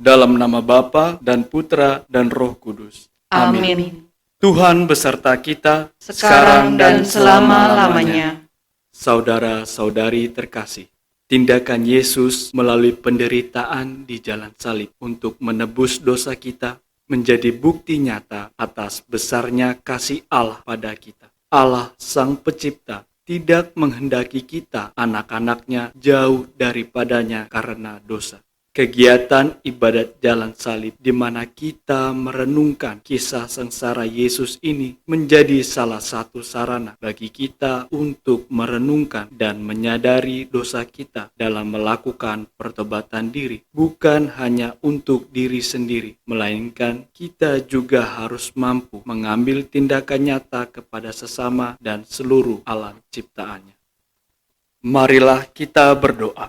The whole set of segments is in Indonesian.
Dalam nama Bapa dan Putra dan Roh Kudus. Amin. Tuhan beserta kita, Sekarang dan selama-lamanya. Saudara-saudari terkasih, tindakan Yesus melalui penderitaan di jalan salib untuk menebus dosa kita menjadi bukti nyata atas besarnya kasih Allah pada kita. Allah Sang Pencipta tidak menghendaki kita, anak-anaknya, jauh daripadanya karena dosa. Kegiatan ibadat jalan salib di mana kita merenungkan kisah sengsara Yesus ini menjadi salah satu sarana bagi kita untuk merenungkan dan menyadari dosa kita dalam melakukan pertobatan diri, bukan hanya untuk diri sendiri, melainkan kita juga harus mampu mengambil tindakan nyata kepada sesama dan seluruh alam ciptaannya. Marilah kita berdoa.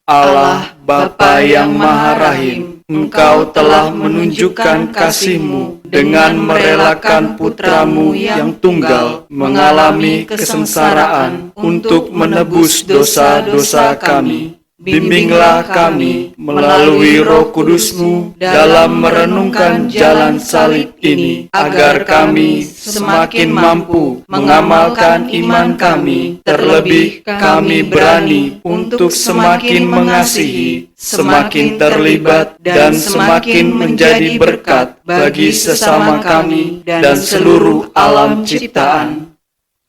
Allah Bapa yang Maha Rahim, Engkau telah menunjukkan kasih-Mu dengan merelakan Putra-Mu yang tunggal mengalami kesengsaraan untuk menebus dosa-dosa kami. Bimbinglah kami melalui Roh Kudus-Mu dalam merenungkan jalan salib ini, agar kami semakin mampu mengamalkan iman kami. Terlebih kami berani untuk semakin mengasihi, semakin terlibat dan semakin menjadi berkat bagi sesama kami dan seluruh alam ciptaan.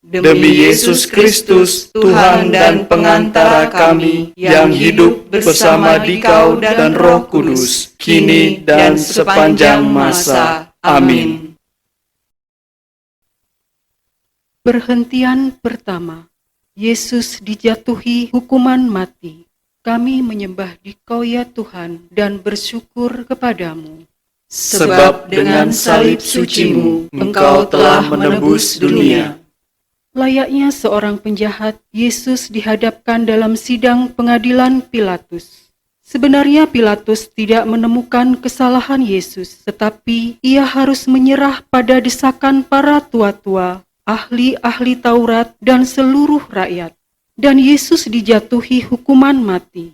Demi Yesus Kristus, Tuhan dan pengantara kami, yang hidup bersama Dikau dan Roh Kudus, kini dan sepanjang masa. Amin. Perhentian pertama, Yesus dijatuhi hukuman mati. Kami menyembah Dikau ya Tuhan dan bersyukur kepadamu. Sebab dengan salib suci-Mu, Engkau telah menebus dunia. Layaknya seorang penjahat, Yesus dihadapkan dalam sidang pengadilan Pilatus. Sebenarnya Pilatus tidak menemukan kesalahan Yesus, tetapi ia harus menyerah pada desakan para tua-tua, ahli-ahli Taurat, dan seluruh rakyat. Dan Yesus dijatuhi hukuman mati.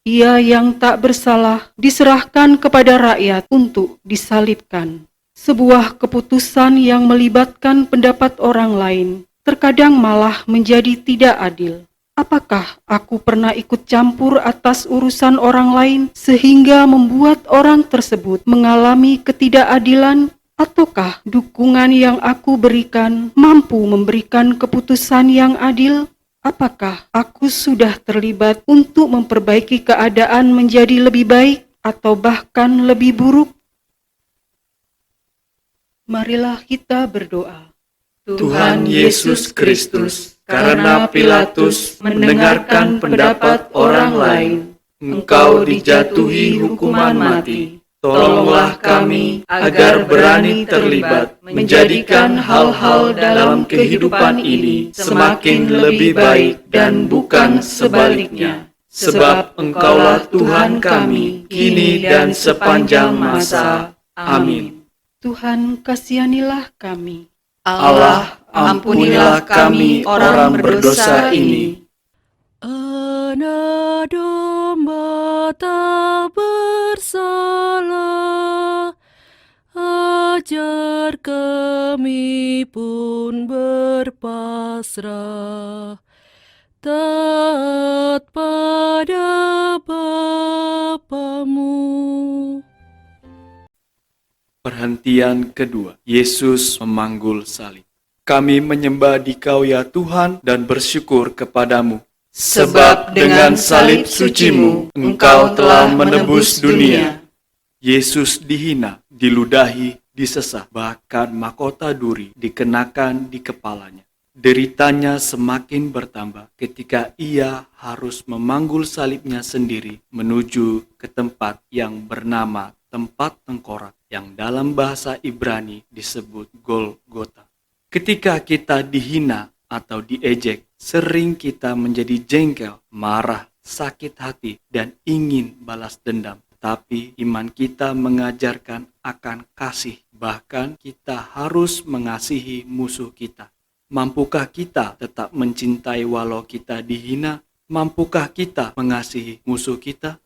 Ia yang tak bersalah diserahkan kepada rakyat untuk disalibkan. Sebuah keputusan yang melibatkan pendapat orang lain terkadang malah menjadi tidak adil. Apakah aku pernah ikut campur atas urusan orang lain sehingga membuat orang tersebut mengalami ketidakadilan? Ataukah dukungan yang aku berikan mampu memberikan keputusan yang adil? Apakah aku sudah terlibat untuk memperbaiki keadaan menjadi lebih baik atau bahkan lebih buruk? Marilah kita berdoa. Tuhan Yesus Kristus, karena Pilatus mendengarkan pendapat orang lain, Engkau dijatuhi hukuman mati. Tolonglah kami agar berani terlibat, menjadikan hal-hal dalam kehidupan ini semakin lebih baik dan bukan sebaliknya. Sebab Engkaulah Tuhan kami, kini dan sepanjang masa. Amin. Tuhan, kasihanilah kami. Allah, ampunilah kami orang berdosa ini. Anak domba tak bersalah, ajar kami pun berpasrah, taat pada Bapamu. Perhentian kedua, Yesus memanggul salib. Kami menyembah Dikau ya Tuhan dan bersyukur kepadamu. Sebab dengan salib suci-Mu, Engkau telah menebus dunia. Yesus dihina, diludahi, disesah, bahkan mahkota duri dikenakan di kepalanya. Deritanya semakin bertambah ketika ia harus memanggul salibnya sendiri menuju ke tempat yang bernama tempat tengkorak, yang dalam bahasa Ibrani disebut Golgota. Ketika kita dihina atau diejek, sering kita menjadi jengkel, marah, sakit hati, dan ingin balas dendam. Tapi iman kita mengajarkan akan kasih, bahkan kita harus mengasihi musuh kita. Mampukah kita tetap mencintai walau kita dihina? Mampukah kita mengasihi musuh kita?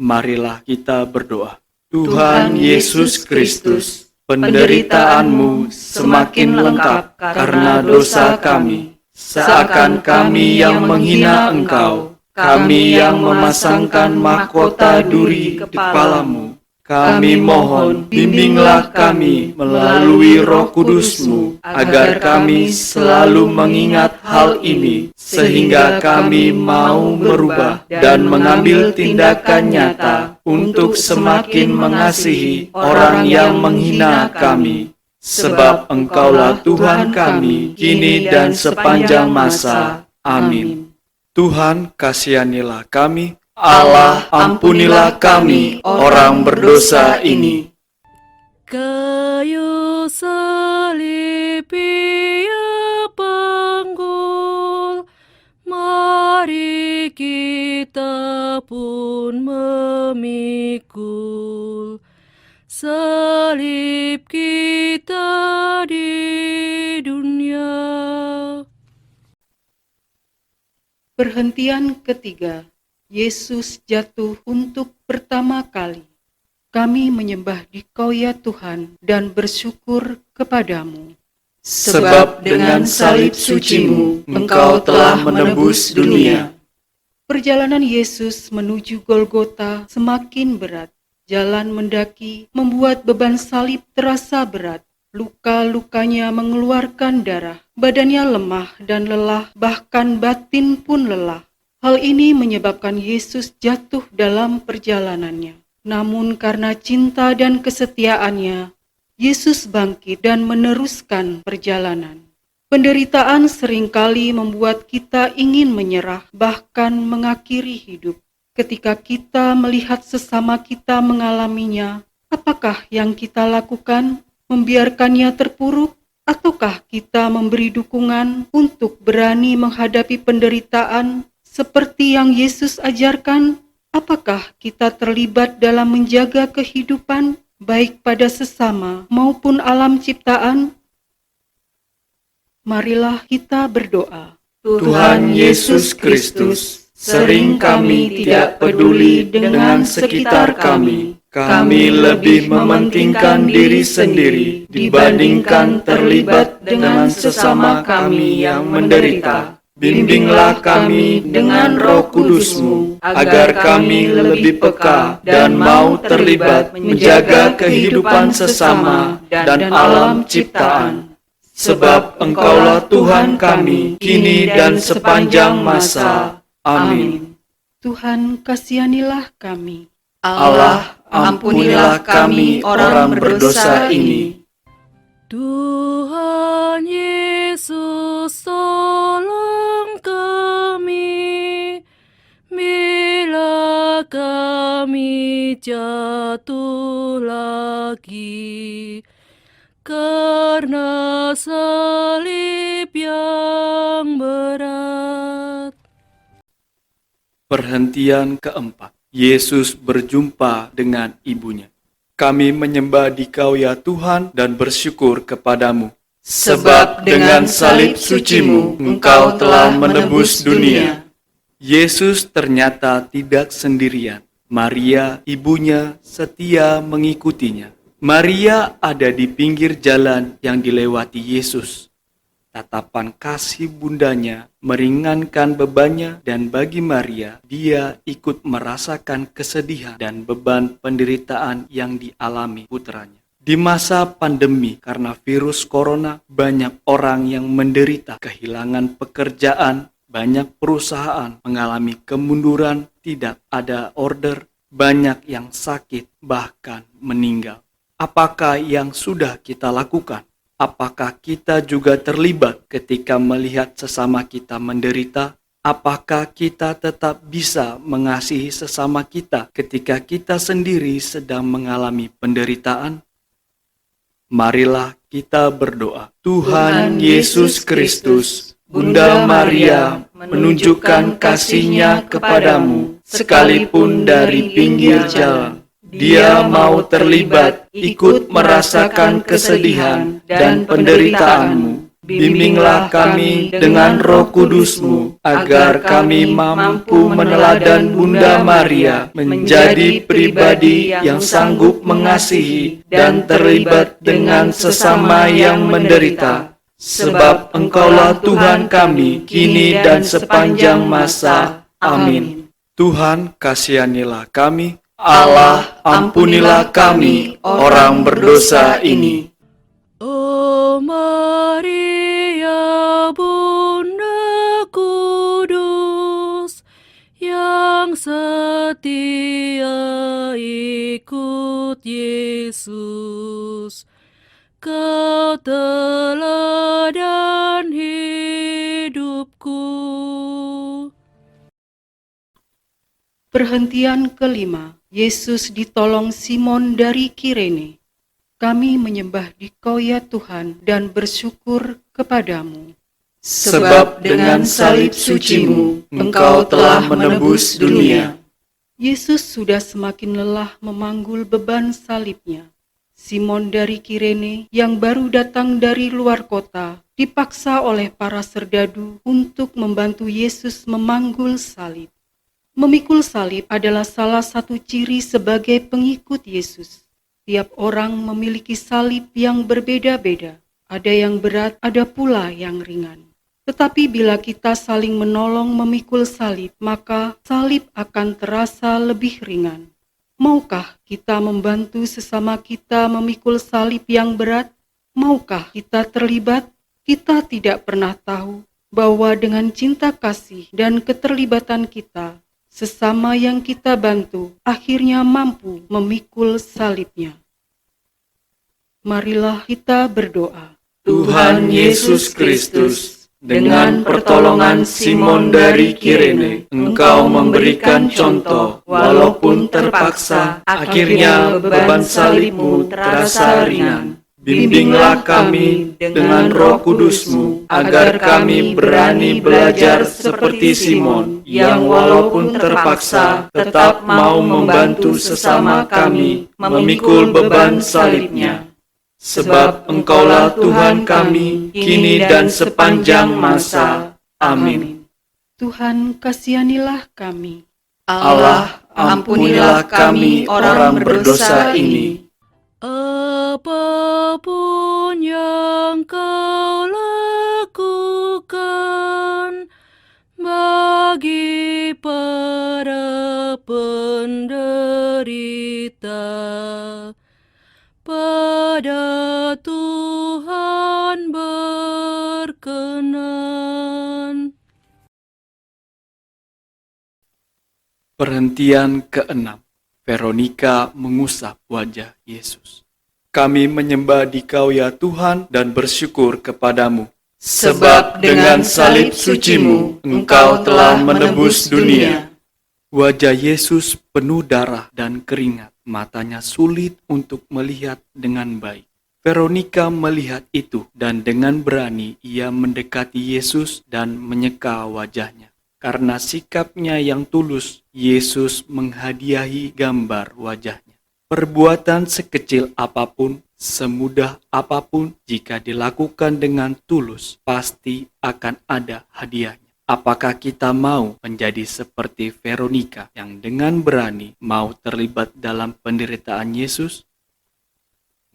Marilah kita berdoa. Tuhan Yesus Kristus, penderitaan-Mu semakin lengkap karena dosa kami. Seakan kami yang menghina Engkau, kami yang memasangkan mahkota duri di kepala-Mu. Kami mohon, bimbinglah kami melalui Roh Kudus-Mu, agar kami selalu mengingat hal ini, sehingga kami mau berubah dan mengambil tindakan nyata untuk semakin mengasihi orang yang menghina kami. Sebab Engkaulah Tuhan kami, kini dan sepanjang masa. Amin. Tuhan, kasihanilah kami. Allah, ampunilah kami, orang berdosa ini. Kayu salib ia panggul, mari kita pun memikul salib kita di dunia. Perhentian ketiga, Yesus jatuh untuk pertama kali. Kami menyembah Dikau ya Tuhan dan bersyukur kepadamu. Sebab dengan salib suci-Mu, Engkau telah menebus dunia. Perjalanan Yesus menuju Golgota semakin berat. Jalan mendaki membuat beban salib terasa berat. Luka-lukanya mengeluarkan darah. Badannya lemah dan lelah, bahkan batin pun lelah. Hal ini menyebabkan Yesus jatuh dalam perjalanannya. Namun karena cinta dan kesetiaannya, Yesus bangkit dan meneruskan perjalanan. Penderitaan seringkali membuat kita ingin menyerah, bahkan mengakhiri hidup. Ketika kita melihat sesama kita mengalaminya, apakah yang kita lakukan? Membiarkannya terpuruk? Ataukah kita memberi dukungan untuk berani menghadapi penderitaan seperti yang Yesus ajarkan? Apakah kita terlibat dalam menjaga kehidupan, baik pada sesama maupun alam ciptaan? Marilah kita berdoa. Tuhan Yesus Kristus, sering kami tidak peduli dengan sekitar kami. Kami lebih mementingkan diri sendiri dibandingkan terlibat dengan sesama kami yang menderita. Bimbinglah kami dengan Roh Kudus-Mu, agar kami lebih peka dan mau terlibat menjaga kehidupan sesama dan alam ciptaan. Sebab Engkaulah Tuhan kami, kini dan sepanjang masa. Amin. Tuhan, kasihanilah kami. Allah, ampunilah kami orang berdosa ini. Tuhan Yesus, tolong kami bila kami jatuh lagi karena salib yang berat. Perhentian keempat, Yesus berjumpa dengan ibunya. Kami menyembah Dikau ya Tuhan dan bersyukur kepadamu. Sebab dengan salib suci-Mu, Engkau telah menebus dunia. Yesus ternyata tidak sendirian. Maria, ibunya, setia mengikutinya. Maria ada di pinggir jalan yang dilewati Yesus. Tatapan kasih bundanya meringankan bebannya, dan bagi Maria, dia ikut merasakan kesedihan dan beban penderitaan yang dialami putranya. Di masa pandemi karena virus corona, banyak orang yang menderita kehilangan pekerjaan, banyak perusahaan mengalami kemunduran, tidak ada order, banyak yang sakit, bahkan meninggal. Apakah yang sudah kita lakukan? Apakah kita juga terlibat ketika melihat sesama kita menderita? Apakah kita tetap bisa mengasihi sesama kita ketika kita sendiri sedang mengalami penderitaan? Marilah kita berdoa. Tuhan Yesus Kristus, Bunda Maria menunjukkan kasih-Nya kepadamu sekalipun dari pinggir jalan. Dia mau terlibat, ikut merasakan kesedihan dan penderitaanmu. Bimbinglah kami dengan Roh Kudus-Mu, agar kami mampu meneladan Bunda Maria menjadi pribadi yang sanggup mengasihi dan terlibat dengan sesama yang menderita. Sebab Engkaulah Tuhan kami, kini dan sepanjang masa. Amin. Tuhan, kasihanilah kami. Allah, ampunilah kami, orang berdosa ini. Oh Maria, Bunda Kudus, yang setia ikut Yesus, Kau teladan hidupku. Perhentian kelima, Yesus ditolong Simon dari Kirene. Kami menyembah Dikau ya Tuhan dan bersyukur kepadamu. Sebab dengan salib suci-Mu, Engkau telah menebus dunia. Yesus sudah semakin lelah memanggul beban salibnya. Simon dari Kirene yang baru datang dari luar kota dipaksa oleh para serdadu untuk membantu Yesus memanggul salib. Memikul salib adalah salah satu ciri sebagai pengikut Yesus. Tiap orang memiliki salib yang berbeda-beda. Ada yang berat, ada pula yang ringan. Tetapi bila kita saling menolong memikul salib, maka salib akan terasa lebih ringan. Maukah kita membantu sesama kita memikul salib yang berat? Maukah kita terlibat? Kita tidak pernah tahu bahwa dengan cinta kasih dan keterlibatan kita, sesama yang kita bantu akhirnya mampu memikul salibnya. Marilah kita berdoa. Tuhan Yesus Kristus, dengan pertolongan Simon dari Kirene, Engkau memberikan contoh, walaupun terpaksa, akhirnya beban salib-Mu terasa ringan. Bimbinglah kami dengan Roh Kudus-Mu, agar kami berani belajar seperti Simon, yang walaupun terpaksa tetap mau membantu sesama kami memikul beban salibnya. Sebab Engkaulah Tuhan kami, kini dan sepanjang masa. Amin. Tuhan, kasihanilah kami. Allah, ampunilah kami orang berdosa ini. Apapun yang Kau lakukan bagi para penderita, pada Tuhan berkenan. Perhentian keenam, Veronika mengusap wajah Yesus. Kami menyembah Dikau ya Tuhan dan bersyukur kepadamu. Sebab dengan salib suci-Mu, Engkau telah menebus dunia. Wajah Yesus penuh darah dan keringat, matanya sulit untuk melihat dengan baik. Veronika melihat itu dan dengan berani ia mendekati Yesus dan menyeka wajahnya. Karena sikapnya yang tulus, Yesus menghadiahi gambar wajahnya. Perbuatan sekecil apapun, semudah apapun, jika dilakukan dengan tulus, pasti akan ada hadiahnya. Apakah kita mau menjadi seperti Veronika yang dengan berani mau terlibat dalam penderitaan Yesus?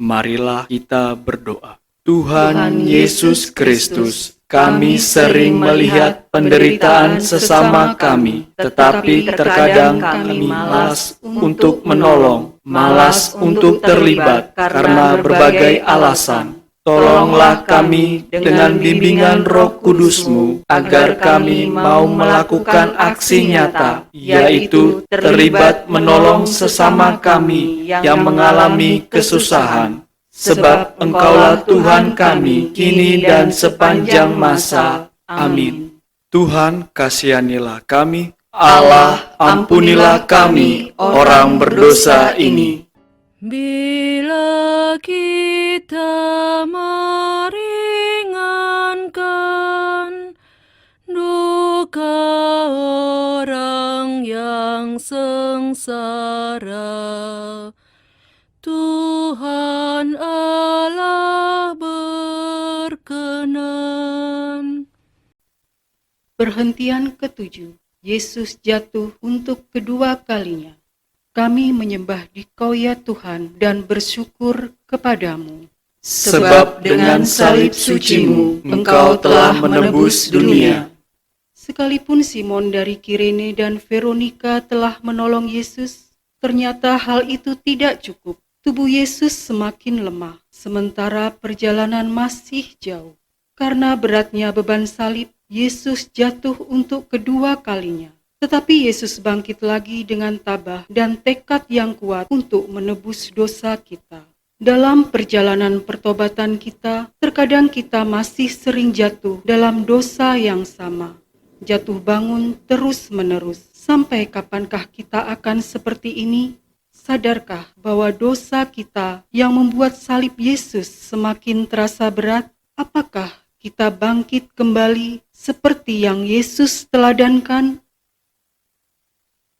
Marilah kita berdoa. Tuhan Yesus Kristus, kami sering melihat penderitaan sesama kami, tetapi terkadang kami malas untuk menolong, malas untuk terlibat karena berbagai alasan. Tolonglah kami dengan bimbingan Roh Kudus-Mu, agar kami mau melakukan aksi nyata, yaitu terlibat menolong sesama kami yang mengalami kesusahan. Sebab Engkaulah Tuhan kami, kini dan sepanjang masa. Amin. Tuhan, kasihanilah kami. Allah, ampunilah kami, orang berdosa ini. Bila kita meringankan duka orang yang sengsara, Tuhan Allah berkenan. Perhentian ketujuh, Yesus jatuh untuk kedua kalinya. Kami menyembah Dikau ya Tuhan dan bersyukur kepadamu. Sebab dengan salib suci-Mu, Engkau telah menebus dunia. Sekalipun Simon dari Kirene dan Veronika telah menolong Yesus, ternyata hal itu tidak cukup. Tubuh Yesus semakin lemah, sementara perjalanan masih jauh. Karena beratnya beban salib, Yesus jatuh untuk kedua kalinya. Tetapi Yesus bangkit lagi dengan tabah dan tekad yang kuat untuk menebus dosa kita. Dalam perjalanan pertobatan kita, terkadang kita masih sering jatuh dalam dosa yang sama. Jatuh bangun terus-menerus. Sampai kapankah kita akan seperti ini? Sadarkah bahwa dosa kita yang membuat salib Yesus semakin terasa berat? Apakah kita bangkit kembali seperti yang Yesus teladankan?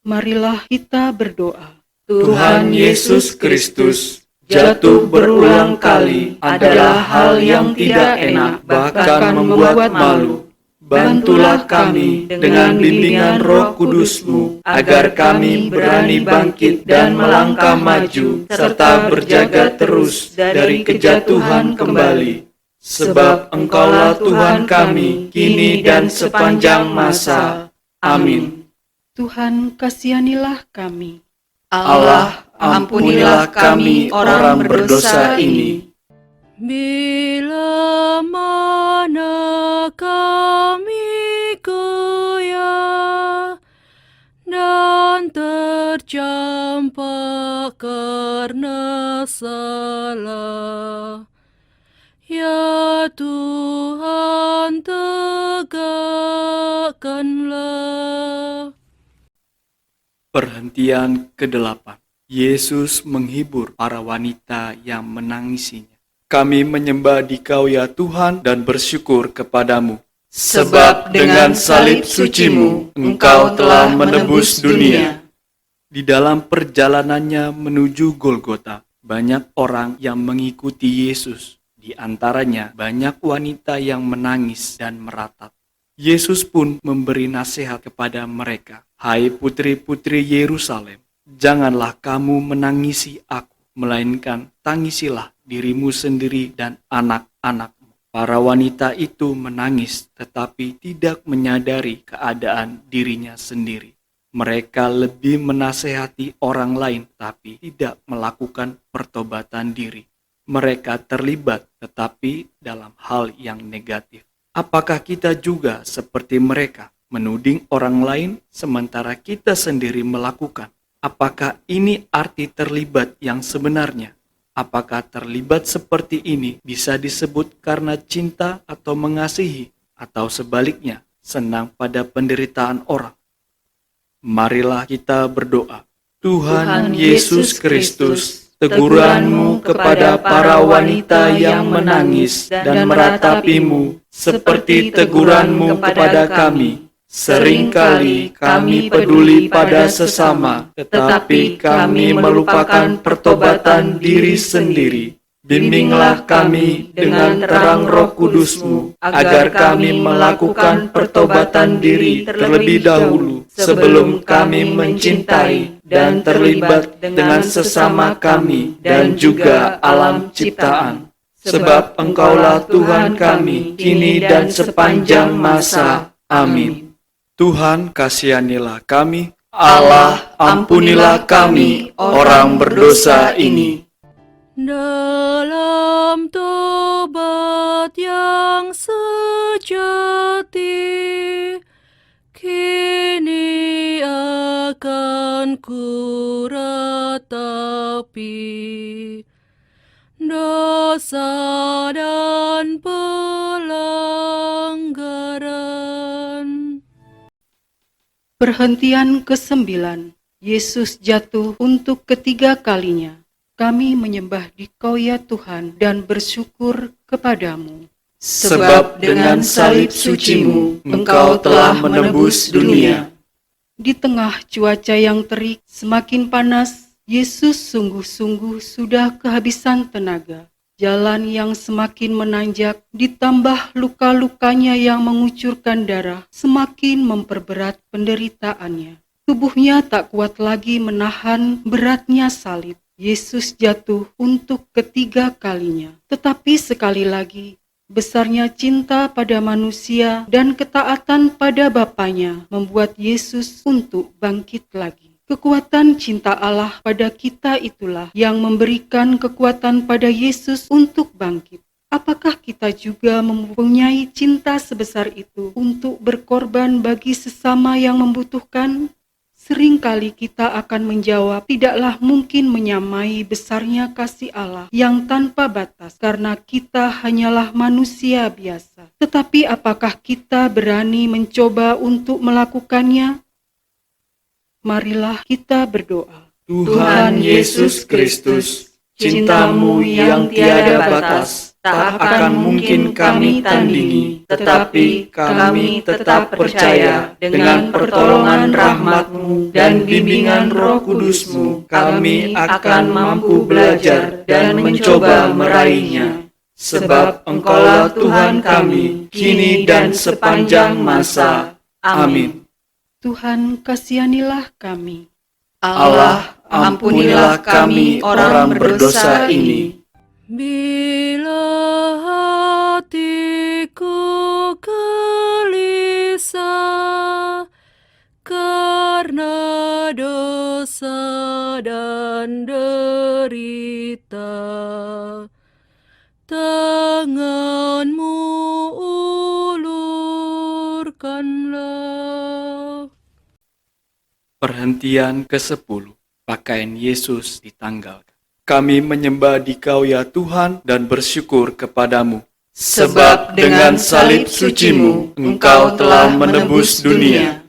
Marilah kita berdoa. Tuhan Yesus Kristus, jatuh berulang kali adalah hal yang tidak enak, bahkan membuat malu. Bantulah kami dengan bimbingan Roh Kudus-Mu, agar kami berani bangkit dan melangkah maju, serta berjaga terus dari kejatuhan kembali. Sebab Engkaulah Tuhan kami, kini dan sepanjang masa. Amin. Tuhan, kasihanilah kami. Allah, ampunilah kami orang berdosa ini. Bila mana kami goyah dan tercampak karena salah, ya Tuhan tegakkanlah. Perhentian ke-8. Yesus menghibur para wanita yang menangisinya. Kami menyembah Dikau ya Tuhan dan bersyukur kepadamu. Sebab dengan salib suci-Mu, Engkau telah menebus dunia. Di dalam perjalanannya menuju Golgota, banyak orang yang mengikuti Yesus. Di antaranya banyak wanita yang menangis dan meratap. Yesus pun memberi nasihat kepada mereka. Hai putri-putri Yerusalem, janganlah kamu menangisi aku, melainkan tangisilah dirimu sendiri dan anak-anakmu. Para wanita itu menangis tetapi tidak menyadari keadaan dirinya sendiri. Mereka lebih menasehati orang lain tapi tidak melakukan pertobatan diri. Mereka terlibat tetapi dalam hal yang negatif. Apakah kita juga seperti mereka, menuding orang lain sementara kita sendiri melakukan? Apakah ini arti terlibat yang sebenarnya? Apakah terlibat seperti ini bisa disebut karena cinta atau mengasihi, atau sebaliknya, senang pada penderitaan orang? Marilah kita berdoa. Tuhan Yesus Kristus, teguran-Mu kepada para wanita yang menangis dan meratapi-Mu, seperti teguran-Mu kepada kami. Seringkali kami peduli pada sesama, tetapi kami melupakan pertobatan diri sendiri. Bimbinglah kami dengan terang Roh Kudus-Mu, agar kami melakukan pertobatan diri terlebih dahulu, sebelum kami mencintai dan terlibat dengan sesama kami dan juga alam ciptaan. Sebab Engkaulah Tuhan kami, kini dan sepanjang masa. Amin. Tuhan, kasihanilah kami. Allah, ampunilah kami, orang berdosa ini. Dalam tobat yang sejati, kini akan ku ratapi dosa dan pelanggaran. Perhentian ke-9. Yesus jatuh untuk ketiga kalinya. Kami menyembah Dikau ya Tuhan dan bersyukur kepadamu. Sebab dengan salib suci-Mu, Engkau telah menebus dunia. Di tengah cuaca yang terik semakin panas, Yesus sungguh-sungguh sudah kehabisan tenaga. Jalan yang semakin menanjak ditambah luka-lukanya yang mengucurkan darah semakin memperberat penderitaannya. Tubuhnya tak kuat lagi menahan beratnya salib. Yesus jatuh untuk ketiga kalinya. Tetapi sekali lagi, besarnya cinta pada manusia dan ketaatan pada Bapanya membuat Yesus untuk bangkit lagi. Kekuatan cinta Allah pada kita itulah yang memberikan kekuatan pada Yesus untuk bangkit. Apakah kita juga mempunyai cinta sebesar itu untuk berkorban bagi sesama yang membutuhkan? Seringkali kita akan menjawab, tidaklah mungkin menyamai besarnya kasih Allah yang tanpa batas, karena kita hanyalah manusia biasa. Tetapi apakah kita berani mencoba untuk melakukannya? Marilah kita berdoa. Tuhan Yesus Kristus, cinta-Mu yang tiada batas tak akan mungkin kami tandingi, tetapi kami tetap percaya dengan pertolongan rahmat-Mu dan bimbingan Roh Kudus-Mu, kami akan mampu belajar dan mencoba meraihnya. Sebab Engkaulah Tuhan kami, kini dan sepanjang masa. Amin. Tuhan, kasihanilah kami. Allah, ampunilah kami orang berdosa ini. Bila hatiku gelisah karena dosa dan derita, tangan-Mu ulurkanlah. Perhentian ke-10. Pakaian Yesus ditanggalkan. Kami menyembah Dikau ya Tuhan dan bersyukur kepadamu. Sebab dengan salib suci-Mu, Engkau telah menebus dunia.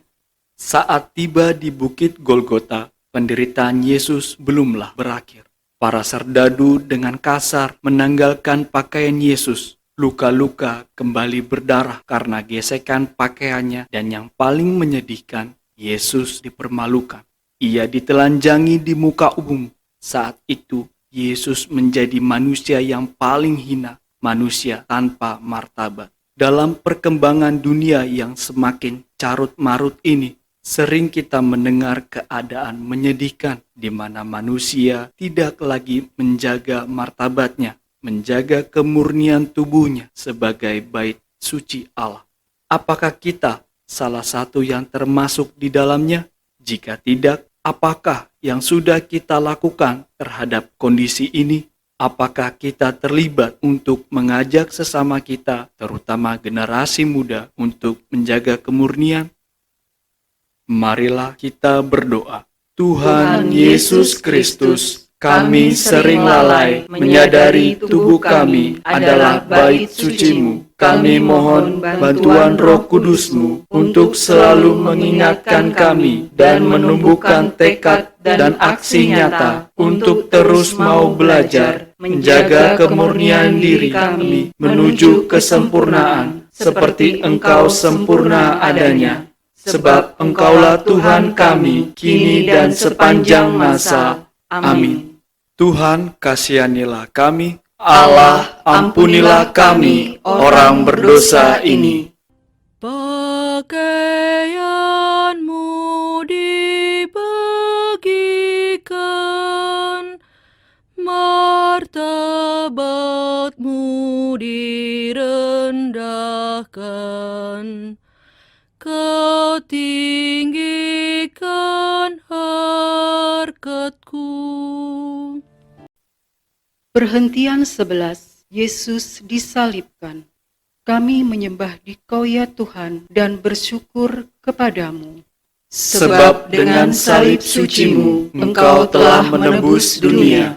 Saat tiba di Bukit Golgota, penderitaan Yesus belumlah berakhir. Para serdadu dengan kasar menanggalkan pakaian Yesus. Luka-luka kembali berdarah karena gesekan pakaiannya, dan yang paling menyedihkan, Yesus dipermalukan. Ia ditelanjangi di muka umum. Saat itu, Yesus menjadi manusia yang paling hina, manusia tanpa martabat. Dalam perkembangan dunia yang semakin carut-marut ini, sering kita mendengar keadaan menyedihkan di mana manusia tidak lagi menjaga martabatnya, menjaga kemurnian tubuhnya sebagai bait suci Allah. Apakah kita salah satu yang termasuk di dalamnya? Jika tidak, apakah yang sudah kita lakukan terhadap kondisi ini? Apakah kita terlibat untuk mengajak sesama kita, terutama generasi muda, untuk menjaga kemurnian? Marilah kita berdoa. Tuhan Yesus Kristus, kami sering lalai menyadari tubuh kami adalah bait suci-Mu. Kami mohon bantuan Roh Kudus-Mu untuk selalu mengingatkan kami dan menumbuhkan tekad dan aksi nyata untuk terus mau belajar, menjaga kemurnian diri kami menuju kesempurnaan seperti Engkau sempurna adanya. Sebab Engkaulah Tuhan kami, kini dan sepanjang masa. Amin. Tuhan, kasihanilah kami. Allah, ampunilah kami, orang berdosa ini. Pakaian-Mu dibagikan, martabat-Mu direndahkan. Kau tinggikan harkatku. Perhentian 11. Yesus disalibkan. Kami menyembah Dikau ya Tuhan dan bersyukur kepadamu. Sebab dengan salib suci-Mu, Engkau telah menebus dunia.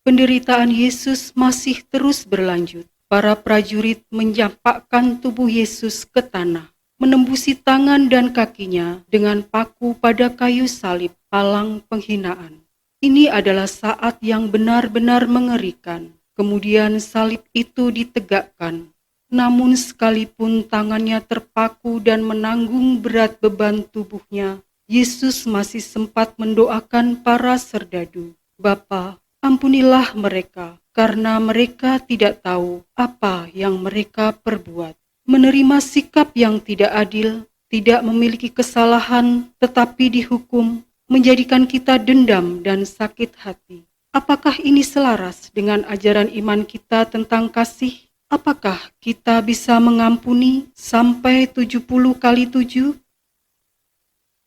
Penderitaan Yesus masih terus berlanjut. Para prajurit menjampakkan tubuh Yesus ke tanah, menembusi tangan dan kakinya dengan paku pada kayu salib, palang penghinaan. Ini adalah saat yang benar-benar mengerikan. Kemudian salib itu ditegakkan. Namun sekalipun tangannya terpaku dan menanggung berat beban tubuhnya, Yesus masih sempat mendoakan para serdadu. Bapa, ampunilah mereka, karena mereka tidak tahu apa yang mereka perbuat. Menerima sikap yang tidak adil, tidak memiliki kesalahan, tetapi dihukum, menjadikan kita dendam dan sakit hati. Apakah ini selaras dengan ajaran iman kita tentang kasih? Apakah kita bisa mengampuni sampai 70 kali 7?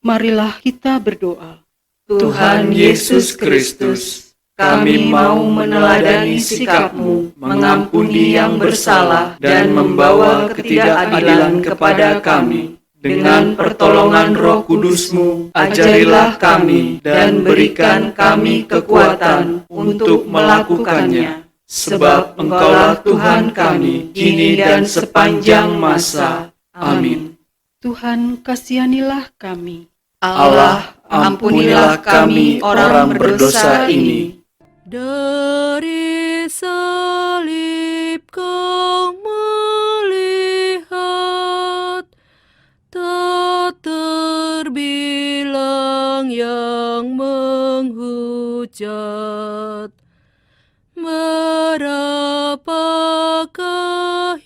Marilah kita berdoa. Tuhan Yesus Kristus, kami mau meneladani sikap-Mu, mengampuni yang bersalah dan membawa ketidakadilan kepada kami. Dengan pertolongan Roh Kudus-Mu, ajarilah kami dan berikan kami kekuatan untuk melakukannya. Sebab Engkaulah Tuhan kami, kini dan sepanjang masa. Amin. Tuhan, kasihanilah kami. Allah, ampunilah kami orang berdosa ini. Dari salib Kau melihat, tak terbilang yang menghujat. Berapakah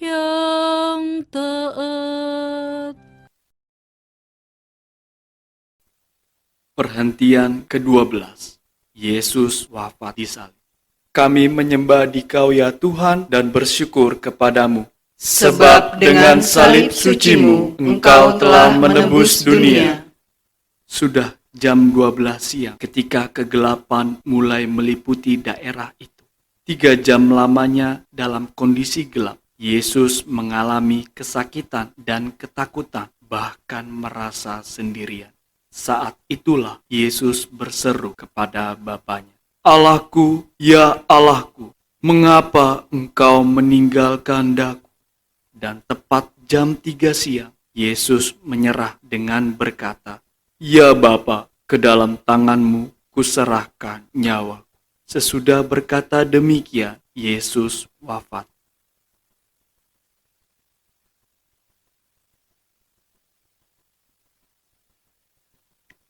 yang taat? Perhentian ke-12. Yesus wafat di salib. Kami menyembah Dikau ya Tuhan dan bersyukur kepadamu. Sebab dengan salib suci-Mu, Engkau telah menebus dunia. Sudah jam 12 siang ketika kegelapan mulai meliputi daerah itu. 3 jam lamanya dalam kondisi gelap, Yesus mengalami kesakitan dan ketakutan, bahkan merasa sendirian. Saat itulah Yesus berseru kepada Bapanya, "Allahku, ya Allahku, mengapa Engkau meninggalkan daku?" Dan tepat jam 3 siang, Yesus menyerah dengan berkata, "Ya Bapa, ke dalam tangan-Mu kuserahkan nyawa." Sesudah berkata demikian, Yesus wafat.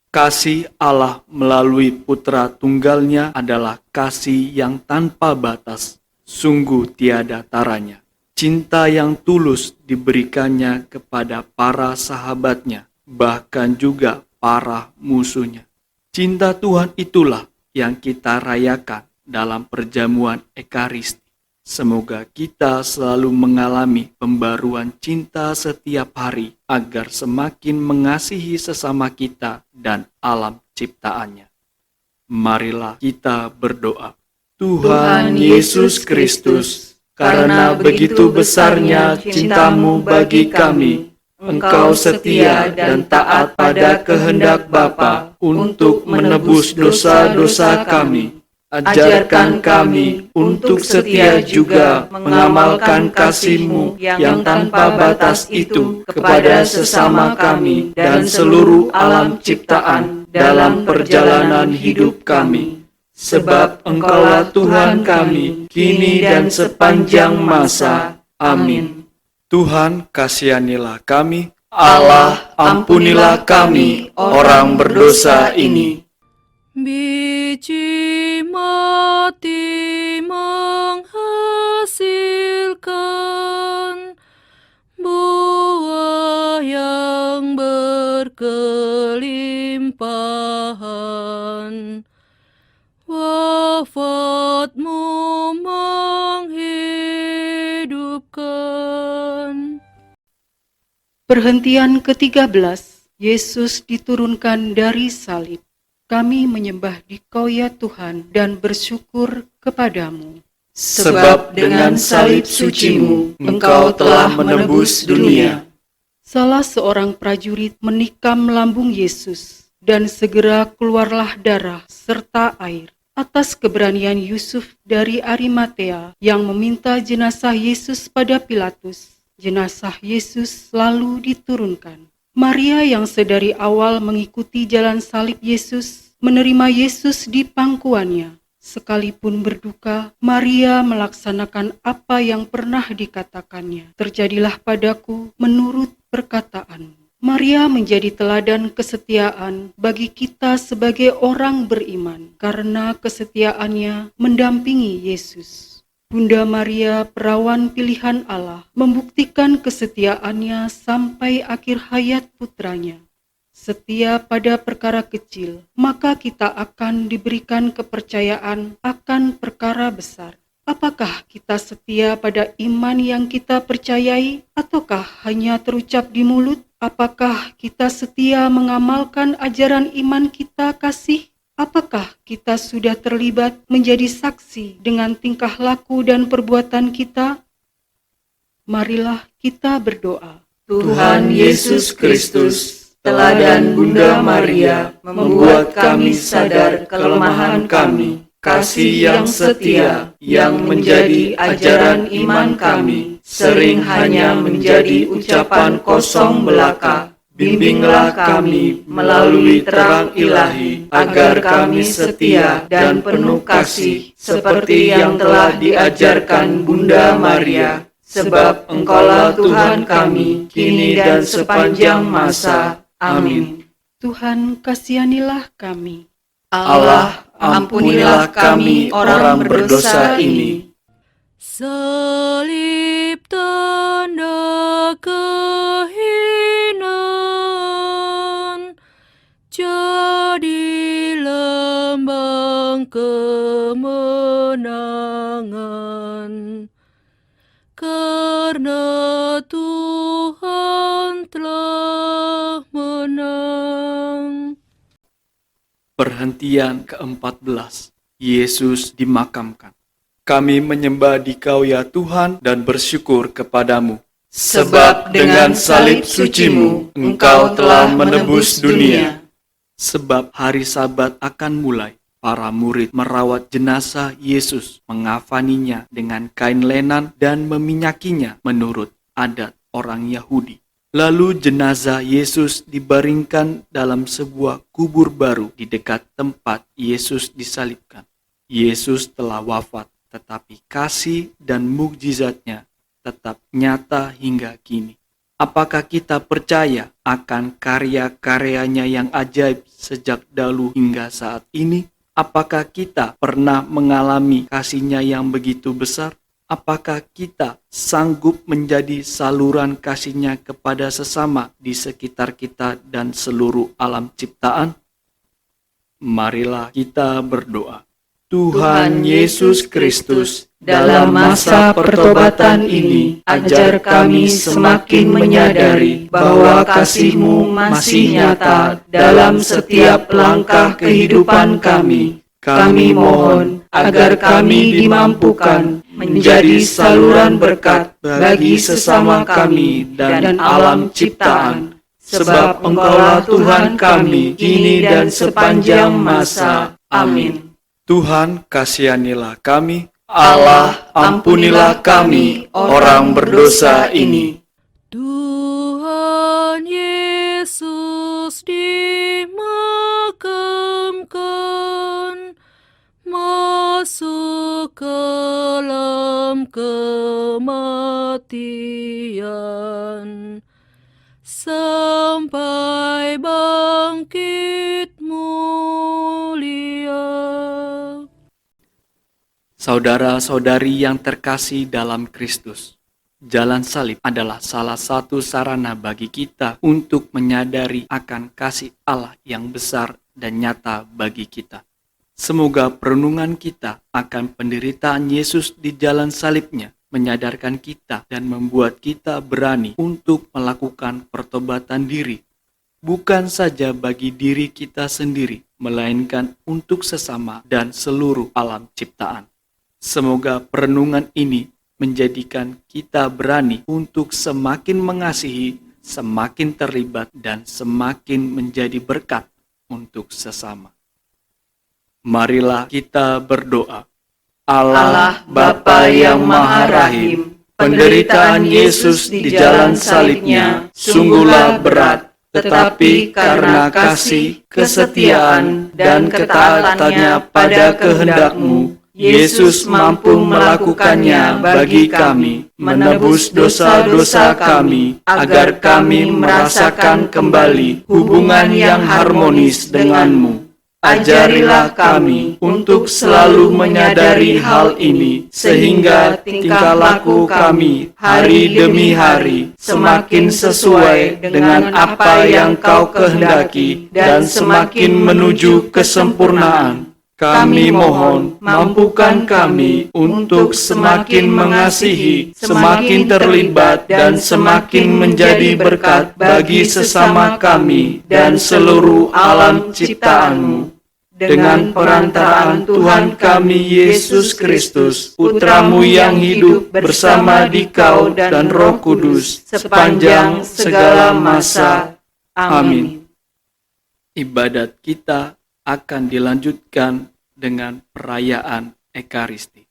Kasih Allah melalui Putra Tunggalnya adalah kasih yang tanpa batas, sungguh tiada taranya. Cinta yang tulus diberikannya kepada para sahabatnya, bahkan juga para musuhnya. Cinta Tuhan itulah yang kita rayakan dalam perjamuan Ekaristi. Semoga kita selalu mengalami pembaruan cinta setiap hari agar semakin mengasihi sesama kita dan alam ciptaannya. Marilah kita berdoa. Tuhan Yesus Kristus, karena begitu besarnya cinta-Mu bagi kami, Engkau setia dan taat pada kehendak Bapa untuk menebus dosa-dosa kami. Ajarkan kami untuk setia juga mengamalkan kasih-Mu yang tanpa batas itu kepada sesama kami dan seluruh alam ciptaan dalam perjalanan hidup kami. Sebab Engkaulah Tuhan kami, kini dan sepanjang masa. Amin. Tuhan, kasihanilah kami. Allah, ampunilah kami, orang berdosa ini. Biji mati menghasilkan buah yang berkelimpahan. Wafat-Mu menghidupkan. Perhentian ke-13. Yesus diturunkan dari salib. Kami menyembah Dikau ya Tuhan dan bersyukur kepadamu. Sebab dengan salib suci-Mu, Engkau telah menebus dunia. Salah seorang prajurit menikam lambung Yesus, dan segera keluarlah darah serta air. Atas keberanian Yusuf dari Arimatea yang meminta jenazah Yesus pada Pilatus, jenazah Yesus lalu diturunkan. Maria yang sedari awal mengikuti jalan salib Yesus, menerima Yesus di pangkuannya. Sekalipun berduka, Maria melaksanakan apa yang pernah dikatakannya. Terjadilah padaku menurut perkataan. Maria menjadi teladan kesetiaan bagi kita sebagai orang beriman, karena kesetiaannya mendampingi Yesus. Bunda Maria, perawan pilihan Allah, membuktikan kesetiaannya sampai akhir hayat putranya. Setia pada perkara kecil, maka kita akan diberikan kepercayaan akan perkara besar. Apakah kita setia pada iman yang kita percayai, ataukah hanya terucap di mulut? Apakah kita setia mengamalkan ajaran iman kita kasih? Apakah kita sudah terlibat menjadi saksi dengan tingkah laku dan perbuatan kita? Marilah kita berdoa. Tuhan Yesus Kristus, teladan Bunda Maria, membuat kami sadar kelemahan kami. Kasih yang setia, yang menjadi ajaran iman kami, sering hanya menjadi ucapan kosong belaka. Bimbinglah kami melalui terang ilahi, agar kami setia dan penuh kasih, seperti yang telah diajarkan Bunda Maria. Sebab Engkaulah Tuhan kami, kini dan sepanjang masa. Amin. Tuhan, kasihanilah kami. Allah, ampunilah kami orang berdosa ini. Salib tanda kehinaan, jadi lambang kemenangan. Karena Tuhan telah menang. Perhentian ke-14. Yesus dimakamkan. Kami menyembah Dikau ya Tuhan dan bersyukur kepadamu. Sebab dengan salib suci-Mu, Engkau telah menebus dunia. Sebab hari Sabat akan mulai, para murid merawat jenazah Yesus, mengafaninya dengan kain lenan dan meminyakinya menurut adat orang Yahudi. Lalu jenazah Yesus dibaringkan dalam sebuah kubur baru di dekat tempat Yesus disalibkan. Yesus telah wafat, tetapi kasih dan mukjizatnya tetap nyata hingga kini. Apakah kita percaya akan karya-karyanya yang ajaib sejak dahulu hingga saat ini? Apakah kita pernah mengalami kasih-Nya yang begitu besar? Apakah kita sanggup menjadi saluran kasih-Nya kepada sesama di sekitar kita dan seluruh alam ciptaan? Marilah kita berdoa. Tuhan Yesus Kristus, dalam masa pertobatan ini, ajar kami semakin menyadari bahwa kasih-Mu masih nyata dalam setiap langkah kehidupan kami. Kami mohon agar kami dimampukan menjadi saluran berkat bagi sesama kami dan alam ciptaan. Sebab Engkaulah Tuhan kami kini dan sepanjang masa. Amin. Tuhan kasihanilah kami. Allah, ampunilah kami orang berdosa ini. Tuhan Yesus dimakamkan, masuk ke dalam kematian, sampai bangkit mulia. Saudara-saudari yang terkasih dalam Kristus, jalan salib adalah salah satu sarana bagi kita untuk menyadari akan kasih Allah yang besar dan nyata bagi kita. Semoga perenungan kita akan penderitaan Yesus di jalan salibnya menyadarkan kita dan membuat kita berani untuk melakukan pertobatan diri, bukan saja bagi diri kita sendiri, melainkan untuk sesama dan seluruh alam ciptaan. Semoga perenungan ini menjadikan kita berani untuk semakin mengasihi, semakin terlibat, dan semakin menjadi berkat untuk sesama. Marilah kita berdoa. Allah Bapa yang Maha Rahim, penderitaan Yesus di jalan salibnya sungguhlah berat, tetapi karena kasih, kesetiaan, dan ketaatannya pada kehendak-Mu, Yesus mampu melakukannya bagi kami, menebus dosa-dosa kami, agar kami merasakan kembali hubungan yang harmonis dengan-Mu. Ajarilah kami untuk selalu menyadari hal ini, sehingga tingkah laku kami hari demi hari semakin sesuai dengan apa yang Kau kehendaki dan semakin menuju kesempurnaan. Kami mohon, mampukan kami untuk semakin mengasihi, semakin terlibat, dan semakin menjadi berkat bagi sesama kami dan seluruh alam ciptaan-Mu. Dengan perantaraan Tuhan kami Yesus Kristus, Putra-Mu yang hidup bersama Dikau dan Roh Kudus, sepanjang segala masa. Amin. Ibadat kita akan dilanjutkan dengan perayaan Ekaristi.